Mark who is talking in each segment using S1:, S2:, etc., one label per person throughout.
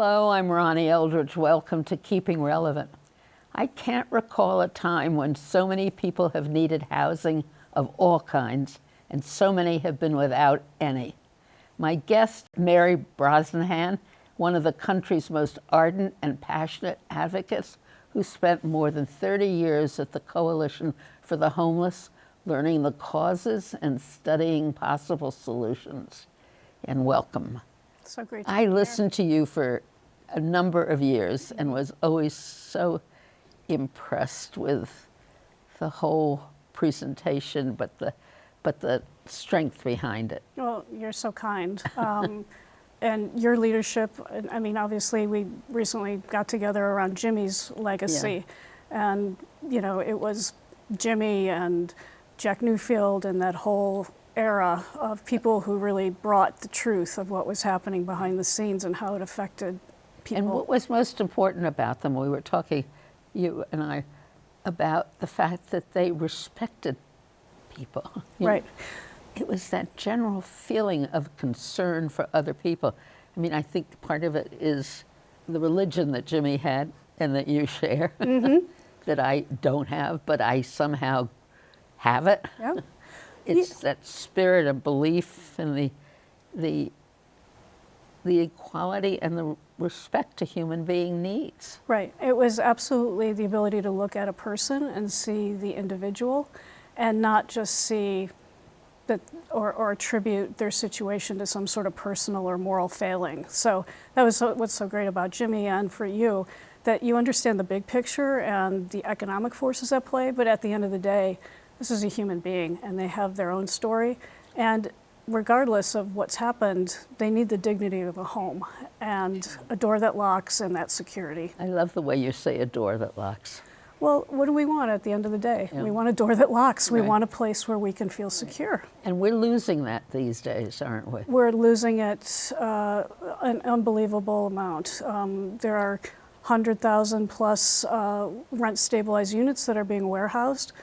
S1: Hello, I'm Ronnie Eldridge. Welcome to Keeping Relevant. I can't recall a time when so many people have needed housing of all kinds, and so many have been without any. My guest, Mary Brosnahan, one of the country's most ardent and passionate advocates, who spent more than 30 years at the Coalition for the Homeless, learning the causes and studying possible solutions. And welcome.
S2: So great to
S1: I
S2: be here.
S1: listened to you for a number of years and was always so impressed with the whole presentation, but the strength behind it.
S2: Well, you're so kind. And your leadership, I mean, obviously we recently got together around Jimmy's legacy. Yeah. And, you know, it was Jimmy and Jack Newfield and that whole era of people who really brought the truth of what was happening behind the scenes and how it affected people.
S1: And what was most important about them, we were talking, you and I, about the fact that they respected people.
S2: Right.
S1: It was that general feeling of concern for other people. I mean, I think part of it is the religion that Jimmy had and that you share, that I don't have, but I somehow have it.
S2: Yeah.
S1: It's that spirit of belief and the equality and the respect to human being needs.
S2: Right. It was absolutely the ability to look at a person and see the individual and not just see that or attribute their situation to some sort of personal or moral failing. So that was what's so great about Jimmy and for you, that you understand the big picture and the economic forces at play, but at the end of the day, this is a human being and they have their own story. And regardless of what's happened, they need the dignity of a home and a door that locks and that security.
S1: I love the way you say a door that locks.
S2: Well, what do we want at the end of the day?
S1: Yeah.
S2: We want a door that locks. We
S1: Right.
S2: want a place where we can feel secure.
S1: And we're losing that these days, aren't we?
S2: We're losing it an unbelievable amount. There are 100,000 plus rent stabilized units that are being warehoused.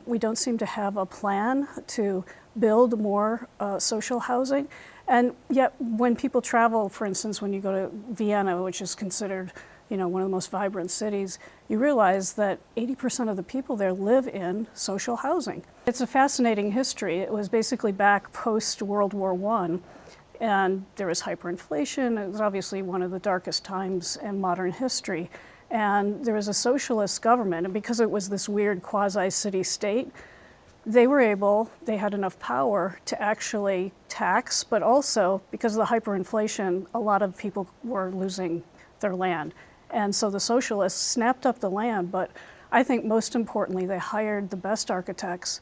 S2: We don't seem to have a plan to build more social housing. And yet when people travel, for instance, when you go to Vienna, which is considered one of the most vibrant cities, you realize that 80% of the people there live in social housing. It's a fascinating history. It was basically back post-World War I, and there was hyperinflation. It was obviously one of the darkest times in modern history. And there was a socialist government, and because it was this weird quasi-city state, they had enough power to actually tax, but also, because of the hyperinflation, a lot of people were losing their land. And so the socialists snapped up the land, but I think most importantly, they hired the best architects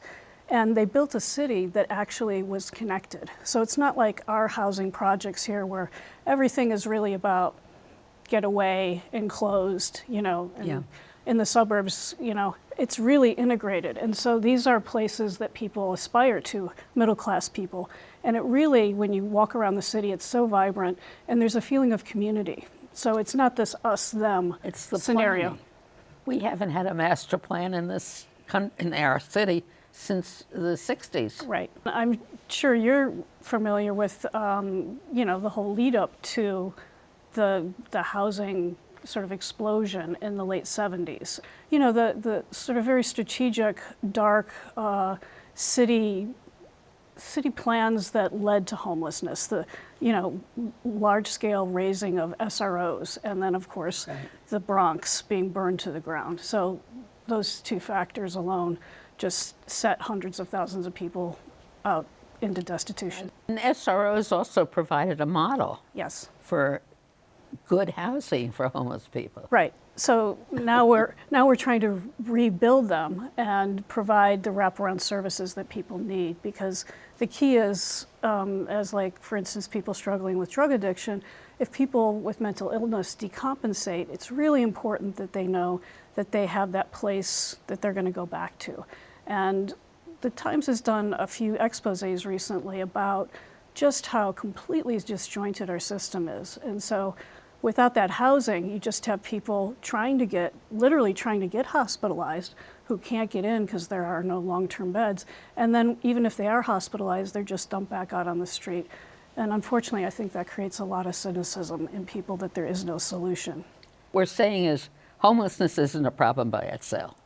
S2: and they built a city that actually was connected. So it's not like our housing projects here where everything is really about get away, enclosed, in the suburbs, it's really integrated. And so these are places that people aspire to, middle-class people. And it really, when you walk around the city, it's so vibrant and there's a feeling of community. So it's not this us, them
S1: It's the
S2: scenario.
S1: planning. We haven't had a master plan in in our city since the 60s.
S2: Right. I'm sure you're familiar with, the whole lead up to the housing sort of explosion in the late 70s. The sort of very strategic, dark city plans that led to homelessness, the large-scale raising of SROs, and then of course the Bronx being burned to the ground. So those two factors alone just set hundreds of thousands of people out into destitution.
S1: And SROs also provided a model
S2: Yes.
S1: for good housing for homeless people.
S2: Right. So now we're trying to rebuild them and provide the wraparound services that people need, because the key is, as like, for instance, people struggling with drug addiction, if people with mental illness decompensate, it's really important that they know that they have that place that they're going to go back to. And the Times has done a few exposés recently about just how completely disjointed our system is. And so without that housing, you just have people literally trying to get hospitalized who can't get in because there are no long-term beds. And then even if they are hospitalized, they're just dumped back out on the street. And unfortunately, I think that creates a lot of cynicism in people that there is no solution.
S1: We're saying is homelessness isn't a problem by itself.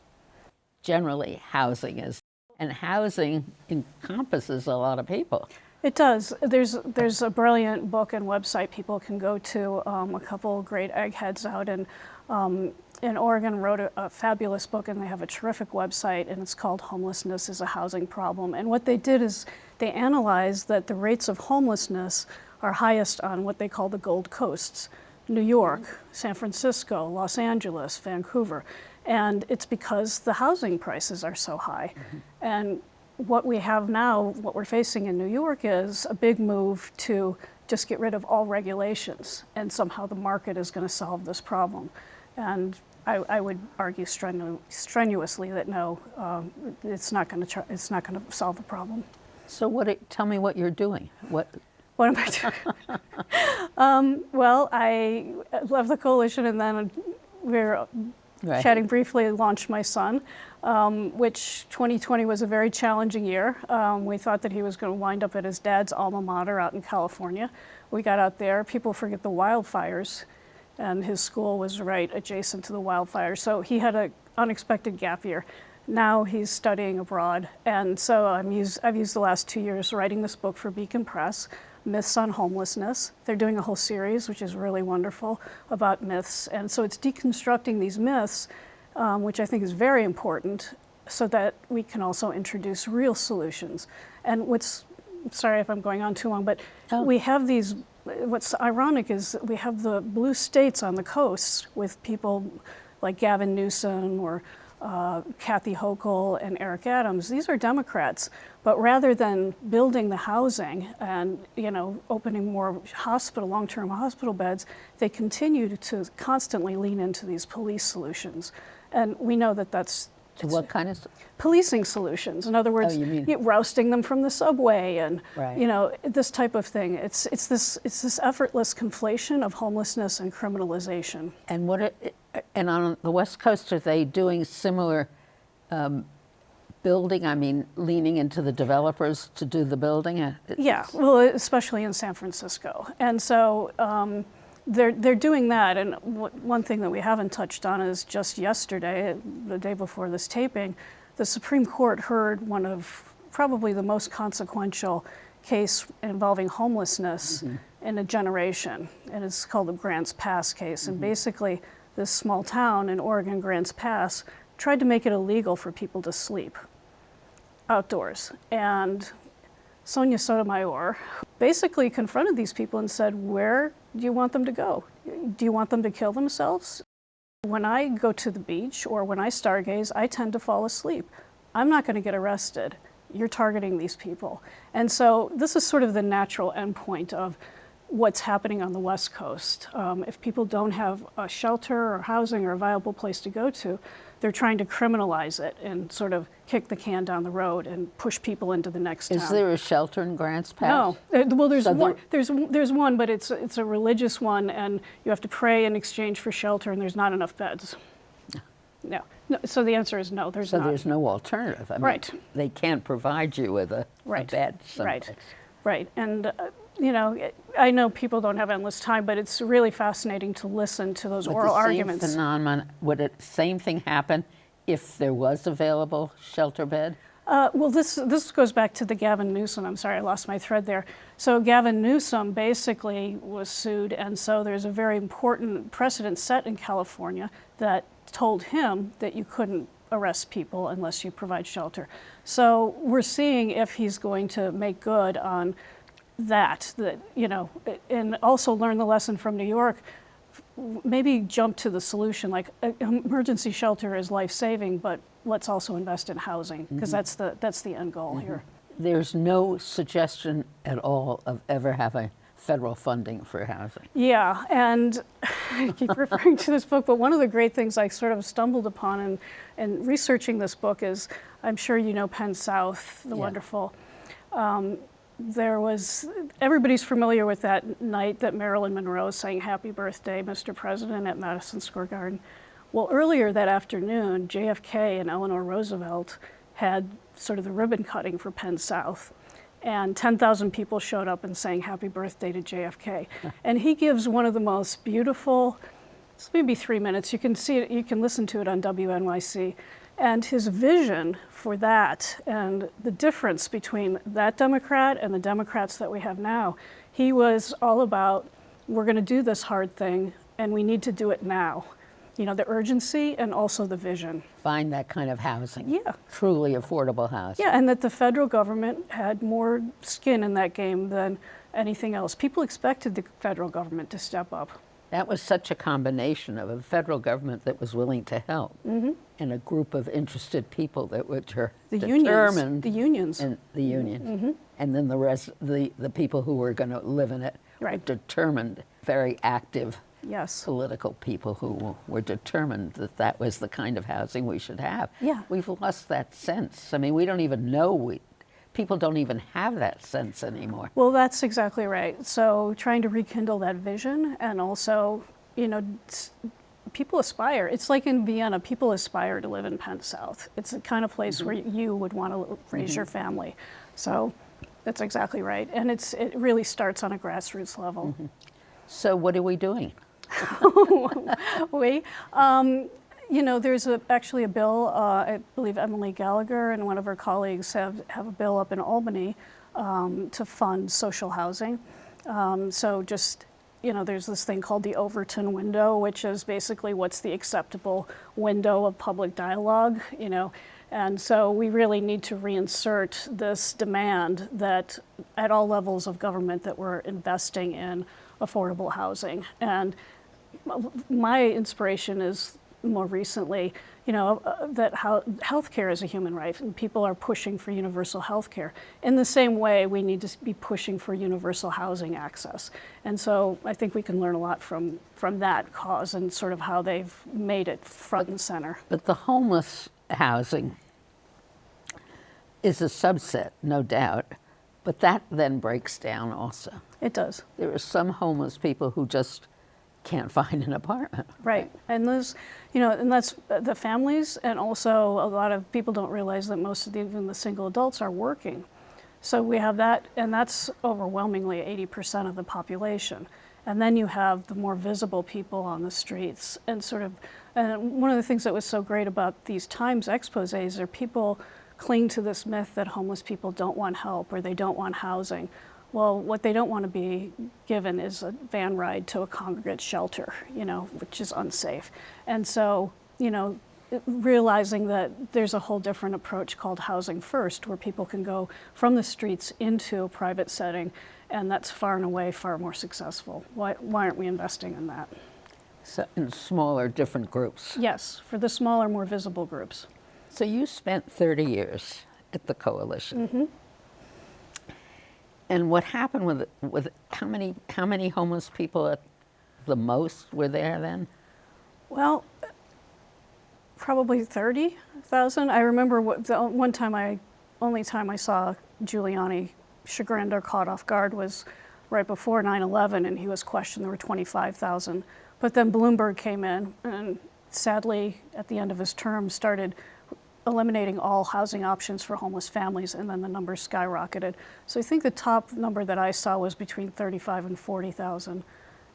S1: Generally, housing is. And housing encompasses a lot of people.
S2: It does. There's a brilliant book and website people can go to. A couple great eggheads out in Oregon wrote a fabulous book, and they have a terrific website, and it's called Homelessness is a Housing Problem. And what they did is they analyzed that the rates of homelessness are highest on what they call the Gold Coasts, New York, San Francisco, Los Angeles, Vancouver. And it's because the housing prices are so high. And what we have now, what we're facing in New York is a big move to just get rid of all regulations, and somehow the market is going to solve this problem. And I would argue strenuously that no, it's not going to solve the problem.
S1: So tell me what you're doing. What
S2: am I doing? Well, I left the coalition, and then we're chatting briefly, launched My Son, which 2020 was a very challenging year. We thought that he was going to wind up at his dad's alma mater out in California. We got out there, people forget the wildfires, and his school was right adjacent to the wildfires. So he had an unexpected gap year. Now he's studying abroad. And so I've used the last 2 years writing this book for Beacon Press, Myths on Homelessness. They're doing a whole series, which is really wonderful, about myths. And so it's deconstructing these myths, which I think is very important, so that we can also introduce real solutions. And sorry if I'm going on too long, but we have these, what's ironic is we have the blue states on the coast with people like Gavin Newsom or Kathy Hochul and Eric Adams. These are Democrats, but rather than building the housing and opening more long-term hospital beds, they continue to constantly lean into these police solutions, and we know that that's
S1: what kind of
S2: policing solutions. In other words, rousting them from the subway and this type of thing. It's this effortless conflation of homelessness and criminalization.
S1: And on the West Coast, are they doing similar building? I mean, leaning into the developers to do the building?
S2: Yeah, well, especially in San Francisco. And so they're doing that. And one thing that we haven't touched on is just yesterday, the day before this taping, the Supreme Court heard one of probably the most consequential case involving homelessness in a generation. And it's called the Grants Pass case. And basically, this small town in Oregon, Grants Pass, tried to make it illegal for people to sleep outdoors. And Sonia Sotomayor basically confronted these people and said, where do you want them to go? Do you want them to kill themselves? When I go to the beach or when I stargaze, I tend to fall asleep. I'm not going to get arrested. You're targeting these people. And so this is sort of the natural endpoint of what's happening on the West Coast. If people don't have a shelter or housing or a viable place to go to, they're trying to criminalize it and sort of kick the can down the road and push people into the next town.
S1: Is there a shelter in Grants Pass?
S2: No. Well, there's one. There's one, but it's a religious one, and you have to pray in exchange for shelter, and there's not enough beds. No. So the answer is no. There's not.
S1: So there's no alternative. I mean, they can't provide you with a bed someplace.
S2: Right. And I know people don't have endless time, but it's really fascinating to listen to those oral arguments.
S1: Same phenomenon, would the same thing happen if there was available shelter bed?
S2: Well, this goes back to the Gavin Newsom. I'm sorry, I lost my thread there. So Gavin Newsom basically was sued, and so there's a very important precedent set in California that told him that you couldn't arrest people unless you provide shelter. So we're seeing if he's going to make good on that, and also learn the lesson from New York, maybe jump to the solution, like emergency shelter is life-saving, but let's also invest in housing, because that's the end goal here.
S1: There's no suggestion at all of ever having federal funding for housing.
S2: Yeah, and I keep referring to this book, but one of the great things I sort of stumbled upon in researching this book is, I'm sure you know Penn South, the wonderful. Everybody's familiar with that night that Marilyn Monroe sang Happy Birthday, Mr. President at Madison Square Garden. Well, earlier that afternoon, JFK and Eleanor Roosevelt had sort of the ribbon cutting for Penn South. and 10,000 people showed up and sang happy birthday to JFK. And he gives one of the most beautiful, it's maybe 3 minutes, you can see it, you can listen to it on WNYC. And his vision for that and the difference between that Democrat and the Democrats that we have now, he was all about, we're going to do this hard thing and we need to do it now. You know, the urgency and also the vision.
S1: Find that kind of housing.
S2: Yeah.
S1: Truly affordable housing.
S2: Yeah, and that the federal government had more skin in that game than anything else. People expected the federal government to step up.
S1: That was such a combination of a federal government that was willing to help and a group of interested people that were determined.
S2: The unions.
S1: And the union. And then the rest, the people who were going to live in it,
S2: Right.
S1: determined, very active
S2: Yes.
S1: political people who were determined that that was the kind of housing we should have.
S2: Yeah.
S1: We've lost that sense. I mean, we don't even know, people don't even have that sense anymore.
S2: Well, that's exactly right. So trying to rekindle that vision and also, you know, people aspire. It's like in Vienna, people aspire to live in Penn South. It's the kind of place where you would want to raise your family. So that's exactly right. And it really starts on a grassroots level.
S1: So what are we doing?
S2: You know, there's actually a bill, I believe Emily Gallagher and one of her colleagues have a bill up in Albany to fund social housing. So just, you know, there's this thing called the Overton window, which is basically what's the acceptable window of public dialogue, you know. And so we really need to reinsert this demand that at all levels of government that we're investing in affordable housing. And my inspiration is more recently, you know, that healthcare is a human right and people are pushing for universal healthcare. In the same way, we need to be pushing for universal housing access. And so I think we can learn a lot from that cause and sort of how they've made it front and center.
S1: But the homeless housing is a subset, no doubt, but that then breaks down also.
S2: It does.
S1: There are some homeless people who just can't find an apartment.
S2: Right, and those, you know, and that's the families, and also a lot of people don't realize that most of even the single adults are working. So we have that, and that's overwhelmingly 80% of the population. And then you have the more visible people on the streets, and sort of, and one of the things that was so great about these Times exposés are people cling to this myth that homeless people don't want help or they don't want housing. Well, what they don't want to be given is a van ride to a congregate shelter, you know, which is unsafe. And so, you know, realizing that there's a whole different approach called Housing First, where people can go from the streets into a private setting, and that's far and away far more successful. Why aren't we investing in that?
S1: So in smaller, different groups.
S2: Yes, for the smaller, more visible groups.
S1: So you spent 30 years at the coalition. And what happened with how many homeless people at the most were there then?
S2: Well, probably 30,000. I remember the only time I saw Giuliani chagrined or caught off guard was right before 9/11, and he was questioned. There were 25,000. But then Bloomberg came in and sadly, at the end of his term, started eliminating all housing options for homeless families, and then the numbers skyrocketed. So I think the top number that I saw was between 35 and 40,000,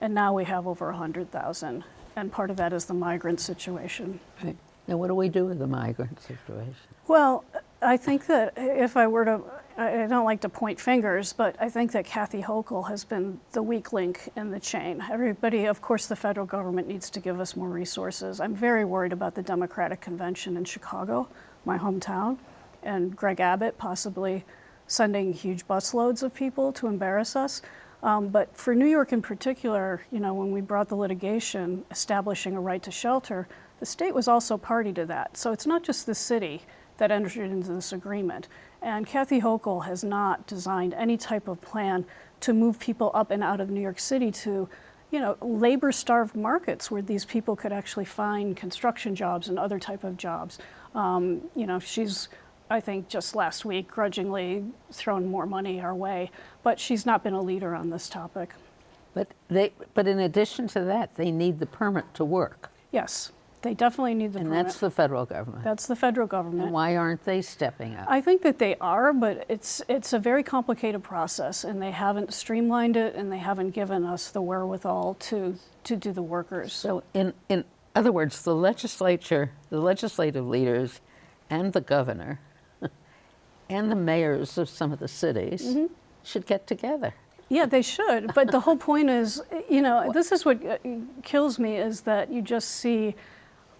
S2: and now we have over 100,000, and part of that is the migrant situation.
S1: Right. Now what do we do with the migrant situation?
S2: Well, I think that if I were to, I don't like to point fingers, but I think that Kathy Hochul has been the weak link in the chain. Everybody, of course, the federal government needs to give us more resources. I'm very worried about the Democratic Convention in Chicago, my hometown, and Greg Abbott possibly sending huge busloads of people to embarrass us. But for New York in particular, you know, when we brought the litigation establishing a right to shelter, the state was also party to that. So it's not just the city that entered into this agreement. And Kathy Hochul has not designed any type of plan to move people up and out of New York City to, you know, labor-starved markets where these people could actually find construction jobs and other type of jobs. You know, she's, I think, just last week grudgingly thrown more money our way, but she's not been a leader on this topic.
S1: But in addition to that, they need the permit to work.
S2: Yes. They definitely need the
S1: And
S2: permit.
S1: that's the federal government.
S2: That's the federal
S1: And
S2: government.
S1: why aren't they stepping up?
S2: I think that they are, but it's a very complicated process, and they haven't streamlined it, and they haven't given us the wherewithal to do the workers.
S1: So in other words, the legislature, the legislative leaders, and the governor, and the mayors of some of the cities should get together.
S2: Yeah, they should. But the whole point is, this is what kills me, is that you just see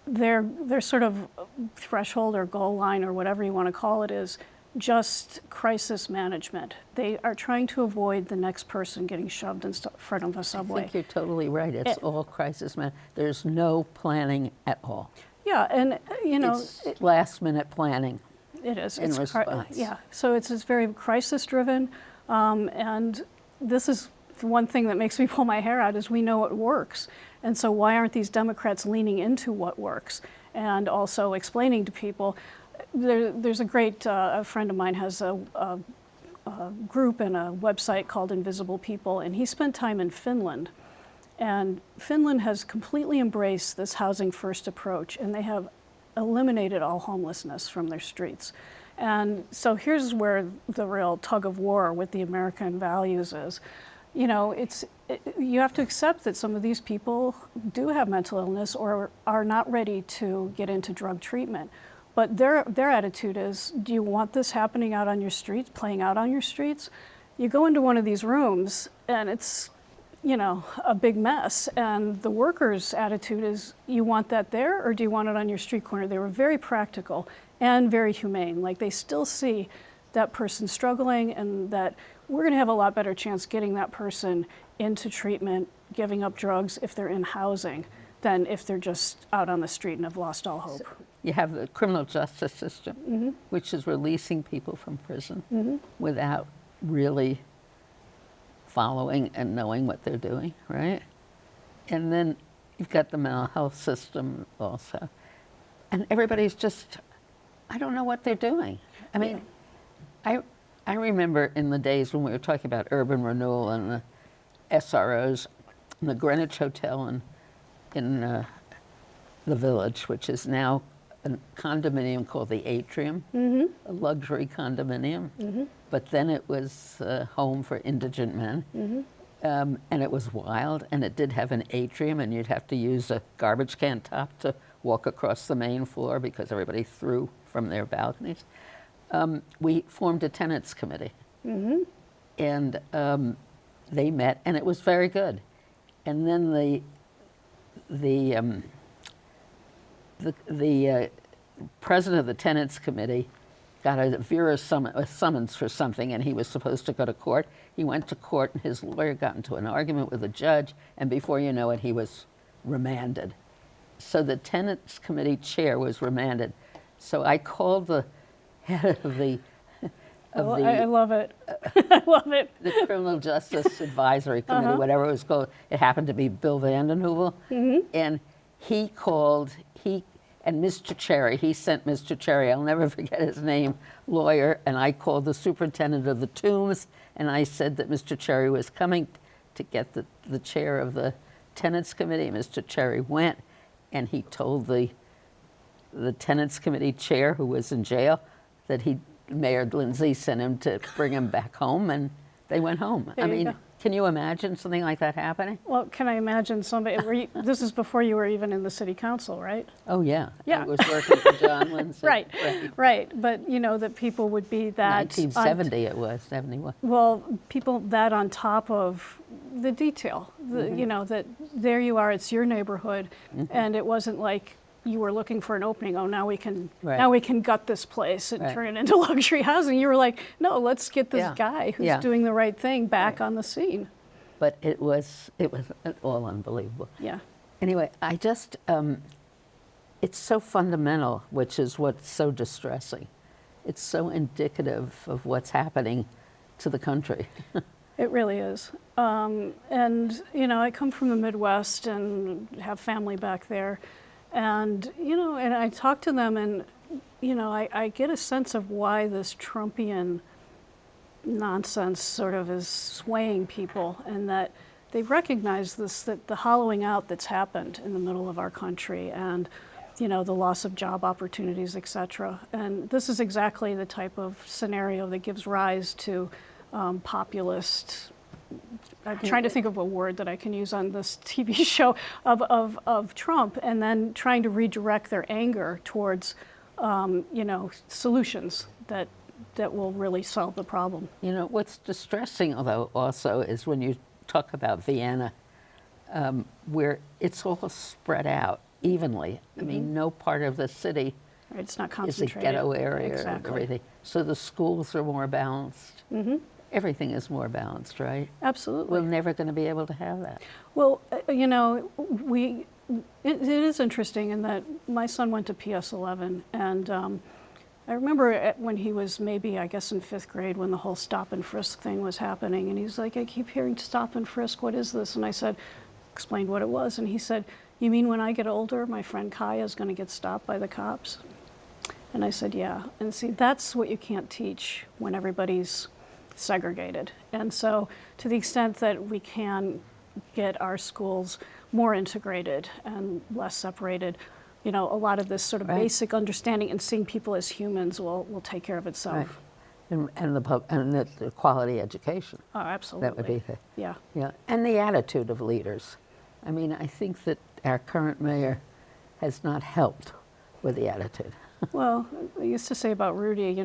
S2: their sort of threshold or goal line or whatever you want to call it is just crisis management. They are trying to avoid the next person getting shoved in front of a
S1: I
S2: subway.
S1: think you're totally right. It's all crisis man. There's no planning at all.
S2: Yeah, and
S1: It's last minute planning.
S2: it is.
S1: in
S2: It's
S1: response.
S2: yeah, so it's very crisis driven, and this is the one thing that makes me pull my hair out is we know it works, and so why aren't these Democrats leaning into what works and also explaining to people? There's a great a friend of mine has a group and a website called Invisible People, and he spent time in Finland. And Finland has completely embraced this housing first approach, and they have eliminated all homelessness from their streets. And so here's where the real tug of war with the American values is. You have to accept that some of these people do have mental illness or are not ready to get into drug treatment. But their attitude is, do you want this happening out on your streets, playing out on your streets? You go into one of these rooms and it's, a big mess. And the workers' attitude is, you want that there or do you want it on your street corner? They were very practical and very humane. Like they still see that person struggling and that we're going to have a lot better chance getting that person into treatment, giving up drugs if they're in housing than if they're just out on the street and have lost all hope.
S1: You have the criminal justice system, which is releasing people from prison without really following and knowing what they're doing, right? And then you've got the mental health system also. And everybody's just, I don't know what they're doing. I mean, I remember in the days when we were talking about urban renewal and the SROs, and the Greenwich Hotel in the Village, which is now a condominium called the Atrium, a luxury condominium. But then it was a home for indigent men. And it was wild, and it did have an atrium, and you'd have to use a garbage can top to walk across the main floor because everybody threw from their balconies. We formed a tenants committee, and they met, and it was very good. And then the president of the tenants committee got a summons for something, and he was supposed to go to court. He went to court, and his lawyer got into an argument with the judge, and before you know it, he was remanded. So the tenants committee chair was remanded. So I called the head of the
S2: I love it. I love it.
S1: the Criminal Justice Advisory Committee, whatever it was called. It happened to be Bill Vanden Heuvel. And he called, and Mr. Cherry, he sent Mr. Cherry, I'll never forget his name, lawyer, and I called the superintendent of the Tombs, and I said that Mr. Cherry was coming to get the chair of the Tenants Committee. Mr. Cherry went, and he told the Tenants Committee chair, who was in jail, that Mayor Lindsay sent him to bring him back home, and they went home.
S2: There
S1: I
S2: you
S1: mean,
S2: go.
S1: can you imagine something like that happening?
S2: Well, can I imagine somebody, this is before you were even in the city council, right?
S1: Oh, yeah.
S2: Yeah.
S1: I was working for John Lindsay.
S2: Right. But that people would be that.
S1: 1970 it was, 71.
S2: Well, people that on top of the detail, that there you are, it's your neighborhood, and it wasn't like you were looking for an opening. Oh, now we can gut this place and turn it into luxury housing. You were like, no, let's get this guy who's doing the right thing back on the scene.
S1: But it was all unbelievable.
S2: Yeah.
S1: Anyway, I just, it's so fundamental, which is what's so distressing. It's so indicative of what's happening to the country.
S2: It really is. And, I come from the Midwest and have family back there. And, and I talk to them and, I get a sense of why this Trumpian nonsense sort of is swaying people, and that they recognize this, that the hollowing out that's happened in the middle of our country, and the loss of job opportunities, et cetera. And this is exactly the type of scenario that gives rise to populist, I'm trying to think of a word that I can use on this TV show, of Trump, and then trying to redirect their anger towards solutions that will really solve the problem.
S1: What's distressing, although, also is when you talk about Vienna, where it's all spread out evenly. I mean, no part of the city
S2: Right, it's not
S1: is a
S2: concentrated.
S1: ghetto area and
S2: Exactly.
S1: everything. So the schools are more balanced. Everything is more balanced, right?
S2: Absolutely.
S1: We're never going to be able to have that.
S2: Well, it is interesting in that my son went to PS11, and I remember when he was maybe, I guess, in 5th grade when the whole stop and frisk thing was happening, and he's like, I keep hearing stop and frisk, what is this? And I explained what it was, and he said, you mean when I get older, my friend Kaya is going to get stopped by the cops? And I said, yeah. And see, that's what you can't teach when everybody's segregated. And so to the extent that we can get our schools more integrated and less separated, a lot of this sort of
S1: Right.
S2: basic understanding and seeing people as humans will take care of itself.
S1: Right. And the quality education.
S2: Oh, absolutely.
S1: That would be the,
S2: Yeah.
S1: yeah. And the attitude of leaders. I mean, I think that our current mayor has not helped with the attitude.
S2: Well, I used to say about Rudy,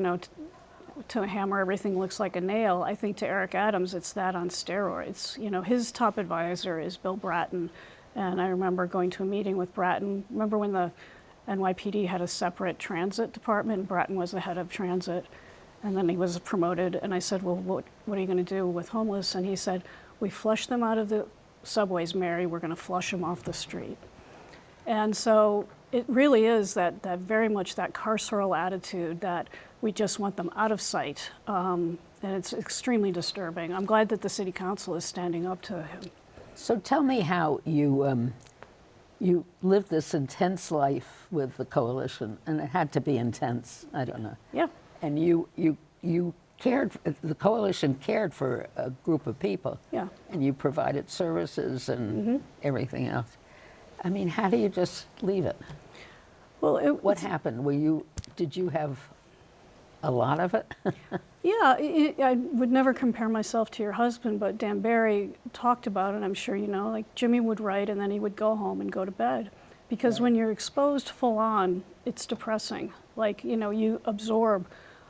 S2: to hammer everything looks like a nail. I think to Eric Adams, it's that on steroids. His top advisor is Bill Bratton. And I remember going to a meeting with Bratton. Remember when the NYPD had a separate transit department, and Bratton was the head of transit, and then he was promoted. And I said, well, what are you going to do with homeless? And he said, we flush them out of the subways, Mary. We're going to flush them off the street. And so it really is that very much that carceral attitude that we just want them out of sight. And it's extremely disturbing. I'm glad that the city council is standing up to him.
S1: So tell me how you lived this intense life with the coalition, and it had to be intense. I don't know.
S2: Yeah.
S1: And you cared. The coalition cared for a group of people.
S2: Yeah.
S1: And you provided services and everything else. I mean, how do you just leave it?
S2: Well,
S1: What happened? Did you have a lot of it?
S2: Yeah, I would never compare myself to your husband, but Dan Barry talked about it, I'm sure you know, like Jimmy would write and then he would go home and go to bed. Because when you're exposed full on, it's depressing. Like, you absorb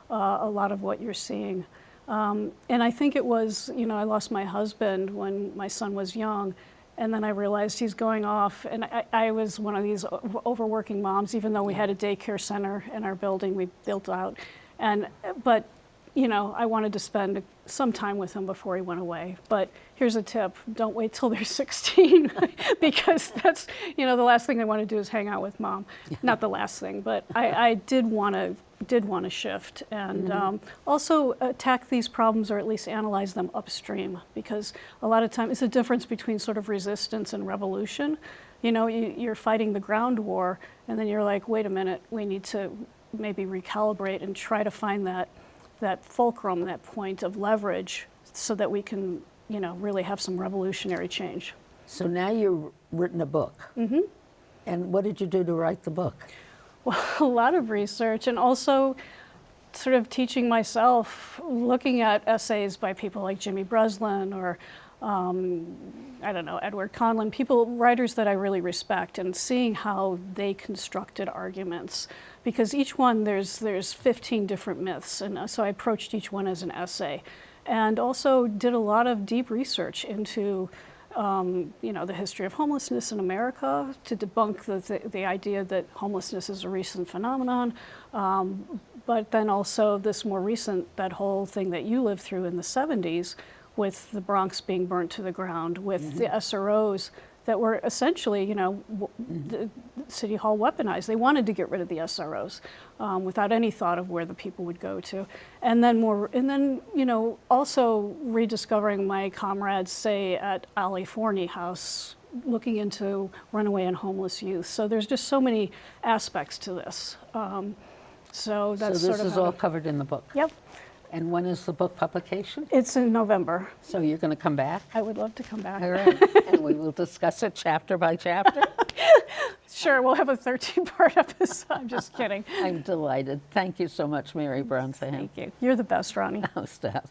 S2: a lot of what you're seeing. And I think it was, I lost my husband when my son was young, and then I realized he's going off, and I was one of these overworking moms, even though we had a daycare center in our building we built out. But I wanted to spend some time with him before he went away. But here's a tip: don't wait till they're 16, because that's, the last thing I want to do is hang out with mom. Not the last thing, but I did want to shift, and also attack these problems, or at least analyze them upstream, because a lot of times it's a difference between sort of resistance and revolution. You're fighting the ground war, and then you're like, wait a minute, we need to maybe recalibrate and try to find that fulcrum, that point of leverage, so that we can, really have some revolutionary change.
S1: So now you've written a book. Mm-hmm. And what did you do to write the book?
S2: Well, a lot of research, and also sort of teaching myself, looking at essays by people like Jimmy Breslin or, Edward Conlon, writers that I really respect, and seeing how they constructed arguments. Because each one, there's 15 different myths, and so I approached each one as an essay. And also did a lot of deep research into the history of homelessness in America, to debunk the idea that homelessness is a recent phenomenon, but then also this more recent, that whole thing that you lived through in the 70s, with the Bronx being burnt to the ground, with the SROs that were essentially, the City Hall weaponized. They wanted to get rid of the SROs without any thought of where the people would go to. And then also rediscovering my comrades, say, at Ali Forney House, looking into runaway and homeless youth. So there's just so many aspects to this. So that's
S1: so this
S2: sort of
S1: is all covered in the book.
S2: Yep.
S1: And when is the book publication?
S2: It's in November.
S1: So you're going to come back?
S2: I would love to come back.
S1: All right. And we will discuss it chapter by chapter.
S2: Sure, we'll have a 13-part episode. I'm just kidding.
S1: I'm delighted. Thank you so much, Mary Bronzeham.
S2: Thank you. You're the best, Ronnie.
S1: Oh, stop.